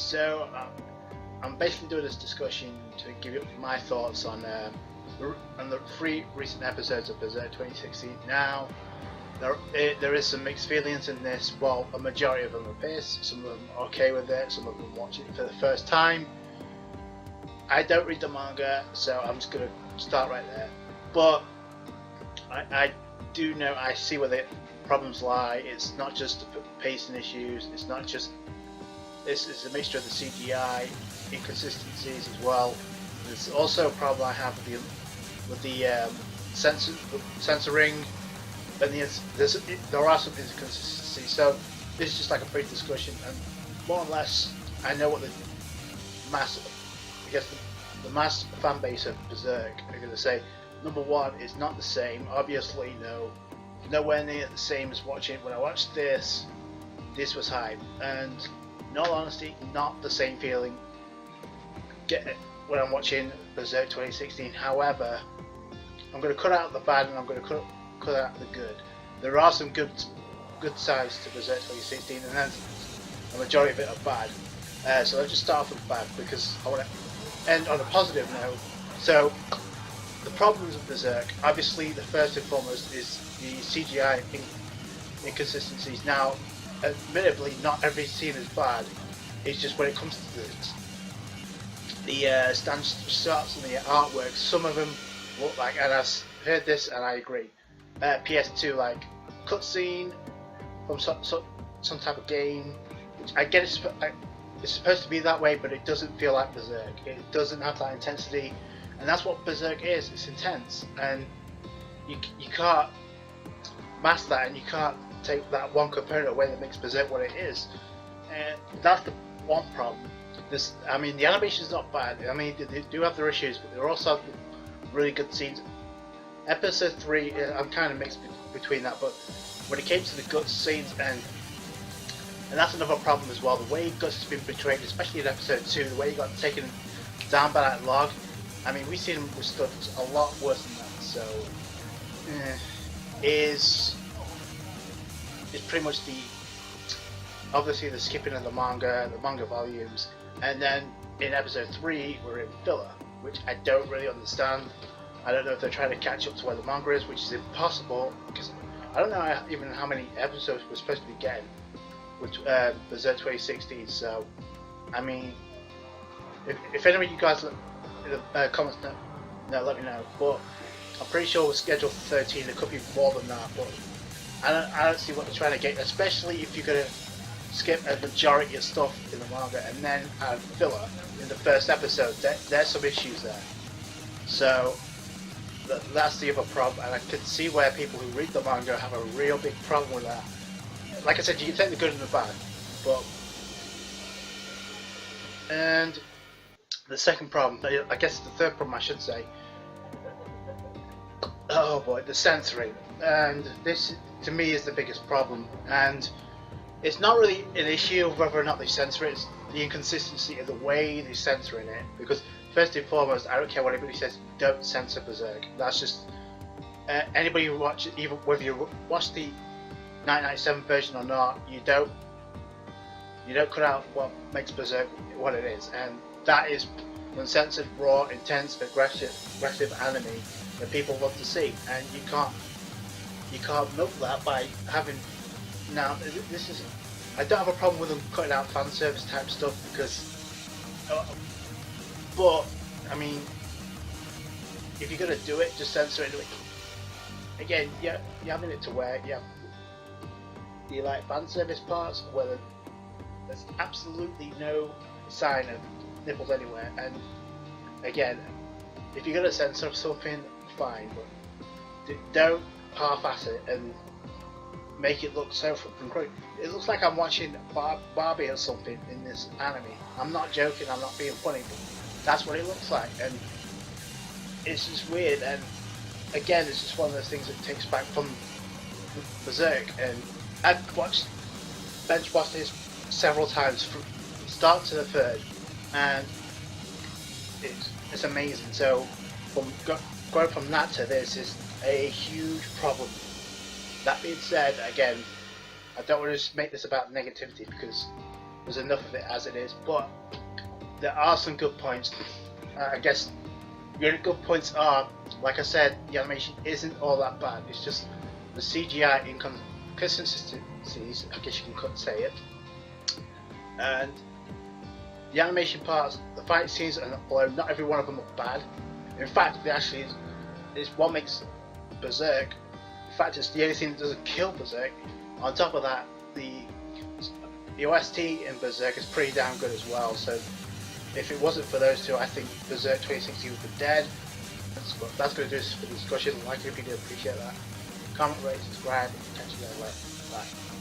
So I'm basically doing this discussion to give you my thoughts on the 3 recent episodes of Berserk 2016. Now, there is some mixed feelings in this. Well, a majority of them are pissed, some of them are okay with it, some of them watch it for the first time. I don't read the manga, so I'm just going to start right there. But I do know, I see where the problems lie. It's not just the pacing issues, it's not just, this is a mixture of the CGI inconsistencies as well. There's also a problem I have with the censoring, and there are some inconsistencies. So this is just like a brief discussion, and more or less I know what the mass fan base of Berserk are going to say. Number one, it's not the same. Obviously, no, nowhere near the same as watching. When I watched this was hype, and in all honesty, not the same feeling when I'm watching Berserk 2016. However, I'm going to cut out the bad and I'm going to cut out the good. There are some good sides to Berserk 2016, and then a majority of it are bad. So I'll just start off with bad because I want to end on a positive note. So the problems of Berserk, obviously the first and foremost is the CGI inconsistencies. Now, admittedly, not every scene is bad. It's just when it comes to the stand shots and the artwork, some of them look like, and I've heard this and I agree, PS2 like cutscene from some type of game, which I get it's supposed to be that way, but it doesn't feel like Berserk. It doesn't have that intensity, and that's what Berserk is. It's intense, and you can't mask that, and you can't take that one component away that makes Berserk what it is. And that's the one problem. I mean, the animation is not bad. I mean, they do have their issues, but there also really good scenes. Episode 3, I'm kind of mixed between that, but when it came to the Guts scenes, and that's another problem as well, the way Guts has been portrayed, especially in episode 2, the way he got taken down by that log. I mean, we've seen him with stuff a lot worse than that, so is pretty much obviously the skipping of the manga volumes, and then in episode 3 we're in filler, which I don't really understand. I don't know if they're trying to catch up to where the manga is, which is impossible, because I don't know even how many episodes we're supposed to be getting with Berserk 2016. So, I mean, if any of you guys in the comments know, let me know. But I'm pretty sure we're scheduled for 13. It could be more than that, but I don't see what they're trying to get, especially if you're gonna skip a majority of stuff in the manga and then add filler in the first episode. There's some issues there. So that's the other problem, and I can see where people who read the manga have a real big problem with that. Like I said, you can take the good and the bad, and the second problem, I guess the third problem I should say, oh boy, the censoring. And this to me is the biggest problem, and it's not really an issue of whether or not they censor it, it's the inconsistency of the way they're censoring it. Because first and foremost, I don't care what anybody says, don't censor Berserk. That's just anybody who watches, even whether you watch the 1997 version or not, you don't cut out what makes Berserk what it is, and that is uncensored, raw, intense, aggressive anime that people love to see, and you can't milk that by having. Now, this is, I don't have a problem with them cutting out fan service type stuff, because but I mean, if you're gonna do it, just censor it. Again, you're having it to where you like fan service parts where there's absolutely no sign of nipples anywhere, and again, if you're gonna censor something, fine, but don't half-ass it and make it look so fucking great. It looks like I'm watching Barbie or something in this anime. I'm not joking, I'm not being funny, but that's what it looks like, and it's just weird. And again, it's just one of those things that takes back from Berserk, and I've bench watched this several times from start to the third, and it's amazing. So from going from that to this is a huge problem. That being said, again, I don't want to just make this about negativity, because there's enough of it as it is. But there are some good points. I guess the only good points are, like I said, the animation isn't all that bad. It's just the CGI inconsistencies, I guess you can say it, and the animation parts, the fight scenes, and although not every one of them are bad, in fact, they actually is what makes Berserk. In fact, it's the only thing that doesn't kill Berserk. On top of that, the OST in Berserk is pretty damn good as well. So if it wasn't for those two, I think Berserk 2016 would be dead. That's going to do this for the discussion. Like it if you do, appreciate that. Comment, rate, subscribe, and catch you later. Bye.